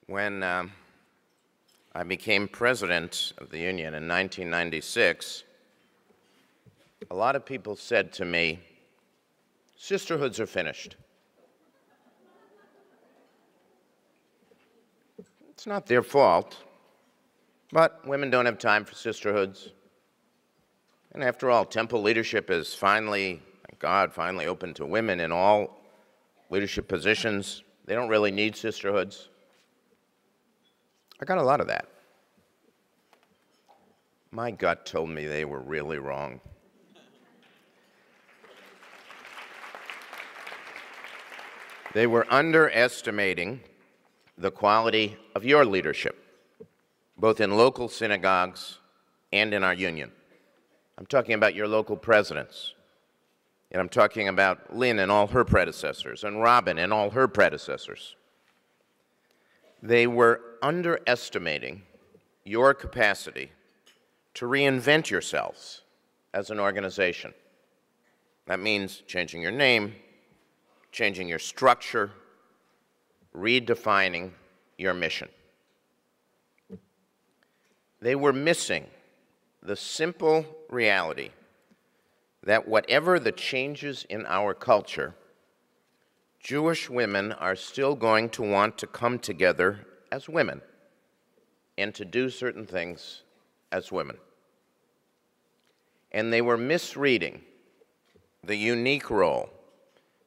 When I became president of the union in 1996, a lot of people said to me, sisterhoods are finished. It's not their fault, but women don't have time for sisterhoods. And after all, temple leadership is finally, thank God, finally open to women in all leadership positions. They don't really need sisterhoods. I got a lot of that. My gut told me they were really wrong. They were underestimating the quality of your leadership, both in local synagogues and in our union. I'm talking about your local presidents. And I'm talking about Lynn and all her predecessors, and Robin and all her predecessors. They were underestimating your capacity to reinvent yourselves as an organization. That means changing your name, changing your structure, redefining your mission. They were missing the simple reality that whatever the changes in our culture, Jewish women are still going to want to come together as women and to do certain things as women. And they were misreading the unique role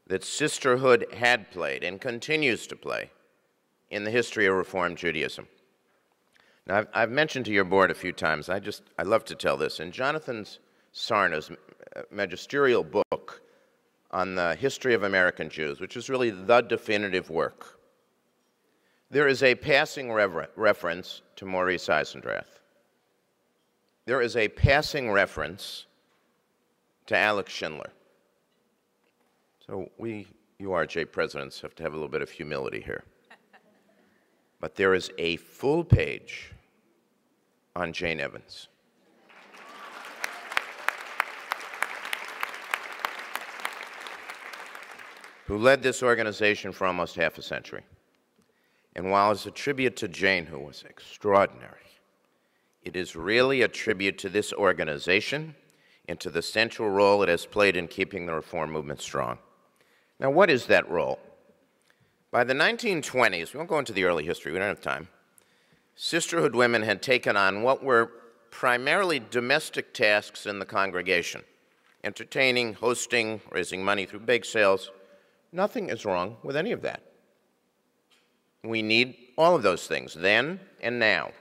that sisterhood had played and continues to play in the history of Reform Judaism. Now, I've mentioned to your board a few times, I love to tell this. In Jonathan Sarna's magisterial book on the history of American Jews, which is really the definitive work, there is a passing reference to Maurice Eisendrath. There is a passing reference to Alex Schindler. So we URJ presidents have to have a little bit of humility here. But there is a full page on Jane Evans. Who led this organization for almost half a century. And while it's a tribute to Jane, who was extraordinary, it is really a tribute to this organization and to the central role it has played in keeping the reform movement strong. Now, what is that role? By the 1920s, we won't go into the early history, we don't have time, sisterhood women had taken on what were primarily domestic tasks in the congregation, entertaining, hosting, raising money through bake sales. Nothing is wrong with any of that. We need all of those things, then and now.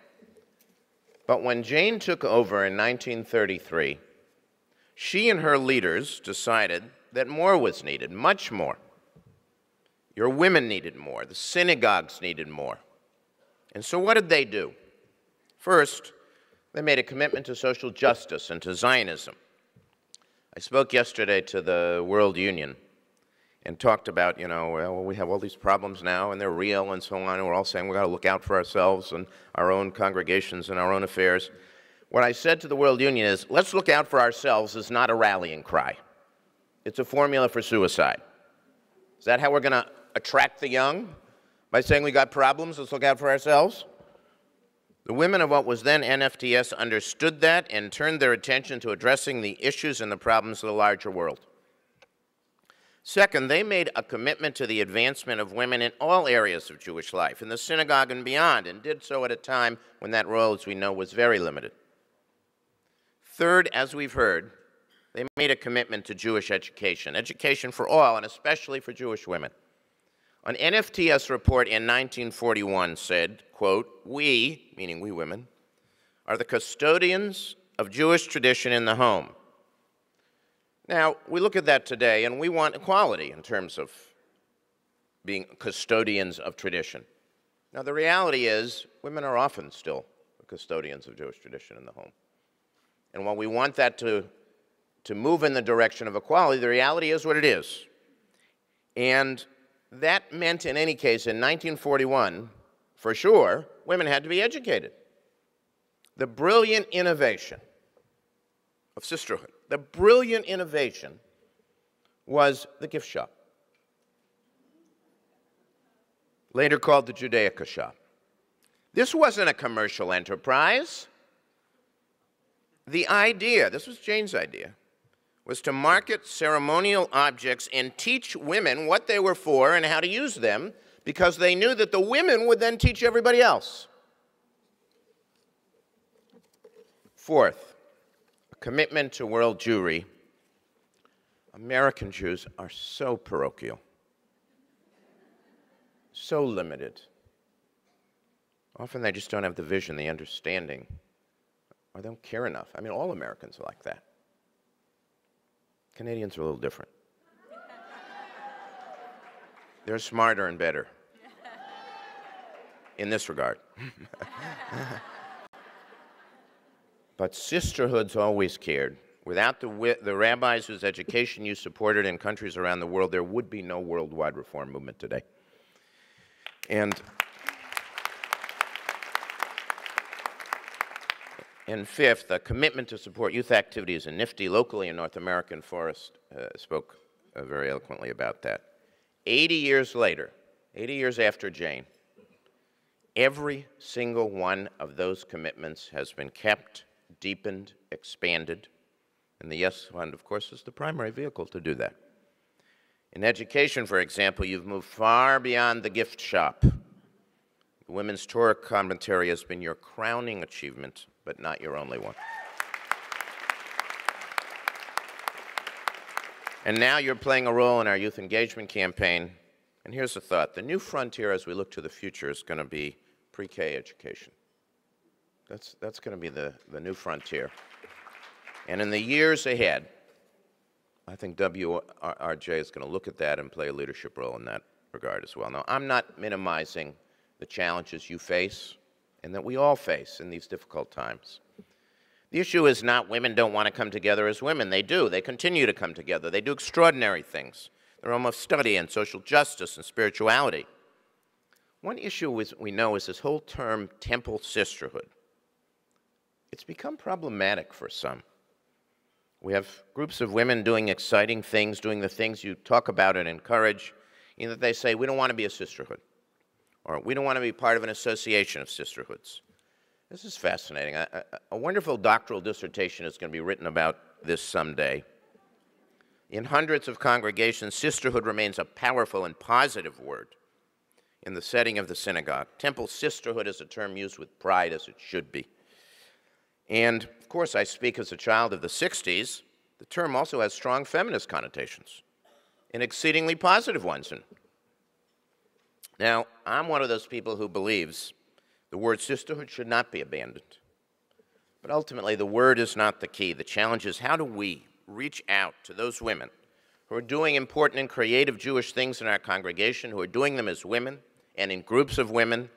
But when Jane took over in 1933, she and her leaders decided that more was needed, much more. Your women needed more. The synagogues needed more. And so what did they do? First, they made a commitment to social justice and to Zionism. I spoke yesterday to the World Union and talked about, well, we have all these problems now, and they're real and so on, and we're all saying we've got to look out for ourselves and our own congregations and our own affairs. What I said to the World Union is, let's look out for ourselves is not a rallying cry. It's a formula for suicide. Is that how we're going to attract the young? By saying we got problems, let's look out for ourselves? The women of what was then NFTS understood that and turned their attention to addressing the issues and the problems of the larger world. Second, they made a commitment to the advancement of women in all areas of Jewish life, in the synagogue and beyond, and did so at a time when that role, as we know, was very limited. Third, as we've heard, they made a commitment to Jewish education, education for all, and especially for Jewish women. An NFTS report in 1941 said, quote, "We," meaning we women, "are the custodians of Jewish tradition in the home." Now, we look at that today, and we want equality in terms of being custodians of tradition. Now, the reality is, women are often still the custodians of Jewish tradition in the home. And while we want that to move in the direction of equality, the reality is what it is. And that meant, in any case, in 1941, for sure, women had to be educated. The brilliant innovation of sisterhood, the brilliant innovation was the gift shop, later called the Judaica shop. This wasn't a commercial enterprise. The idea, this was Jane's idea, was to market ceremonial objects and teach women what they were for and how to use them, because they knew that the women would then teach everybody else. Fourth, a commitment to world Jewry. American Jews are so parochial, so limited. Often they just don't have the vision, the understanding, or they don't care enough. I mean, all Americans are like that. Canadians are a little different. They're smarter and better in this regard. But sisterhoods always cared. Without the rabbis whose education you supported in countries around the world, there would be no worldwide reform movement today. And fifth, a commitment to support youth activities in NIFTY locally in North America, and Forrest spoke very eloquently about that. 80 years later, 80 years after Jane, every single one of those commitments has been kept, deepened, expanded, and the Yes Fund, of course, is the primary vehicle to do that. In education, for example, you've moved far beyond the gift shop. The Women's Torah commentary has been your crowning achievement, but not your only one. And now you're playing a role in our youth engagement campaign. And here's the thought. The new frontier as we look to the future is going to be pre-K education. That's going to be the new frontier. And in the years ahead, I think WRJ is going to look at that and play a leadership role in that regard as well. Now, I'm not minimizing the challenges you face and that we all face in these difficult times. The issue is not women don't want to come together as women. They do. They continue to come together. They do extraordinary things. They're almost study and social justice and spirituality. One issue we know is this whole term temple sisterhood. It's become problematic for some. We have groups of women doing exciting things, doing the things you talk about and encourage, in that they say, we don't want to be a sisterhood, or we don't want to be part of an association of sisterhoods. This is fascinating. A wonderful doctoral dissertation is going to be written about this someday. In hundreds of congregations, sisterhood remains a powerful and positive word in the setting of the synagogue. Temple sisterhood is a term used with pride, as it should be. And, of course, I speak as a child of the 60s. The term also has strong feminist connotations, and exceedingly positive ones. Now, I'm one of those people who believes the word sisterhood should not be abandoned. But ultimately, the word is not the key. The challenge is, how do we reach out to those women who are doing important and creative Jewish things in our congregation, who are doing them as women and in groups of women,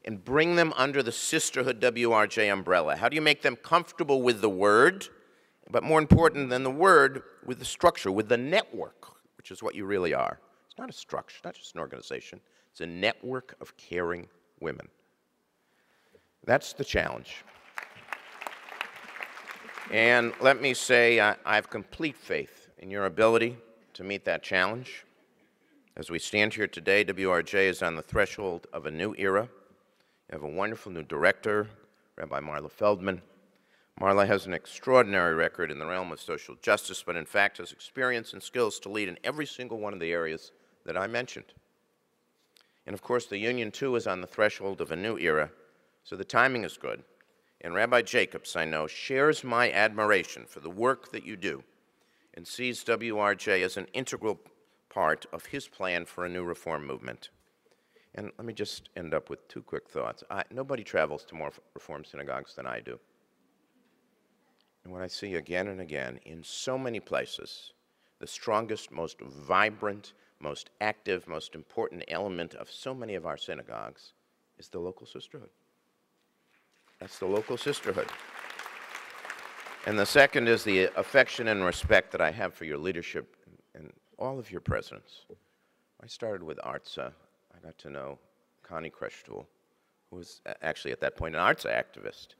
and bring them under the Sisterhood WRJ umbrella? How do you make them comfortable with the word, but more important than the word, with the structure, with the network, which is what you really are? It's not a structure, not just an organization. It's a network of caring women. That's the challenge. And let me say, I have complete faith in your ability to meet that challenge. As we stand here today, WRJ is on the threshold of a new era. You have a wonderful new director, Rabbi Marla Feldman. Marla has an extraordinary record in the realm of social justice, but in fact has experience and skills to lead in every single one of the areas that I mentioned. And of course, the union too is on the threshold of a new era, so the timing is good. And Rabbi Jacobs, I know, shares my admiration for the work that you do and sees WRJ as an integral part of his plan for a new reform movement. And let me just end up with two quick thoughts. Nobody travels to more Reform synagogues than I do. And what I see again and again in so many places, the strongest, most vibrant, most active, most important element of so many of our synagogues is the local sisterhood. That's the local sisterhood. And the second is the affection and respect that I have for your leadership and all of your presidents. I started with Artza. I got to know Connie Kreshtul, who was actually at that point an Artza activist.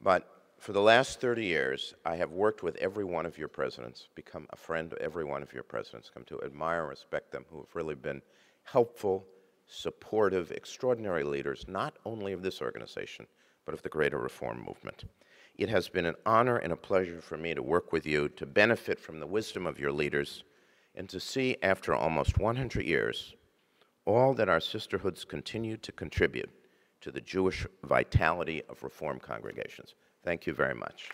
But for the last 30 years, I have worked with every one of your presidents, become a friend of every one of your presidents, come to admire and respect them, who have really been helpful, supportive, extraordinary leaders, not only of this organization, but of the greater reform movement. It has been an honor and a pleasure for me to work with you, to benefit from the wisdom of your leaders, and to see, after almost 100 years, all that our sisterhoods continue to contribute to the Jewish vitality of Reform congregations. Thank you very much.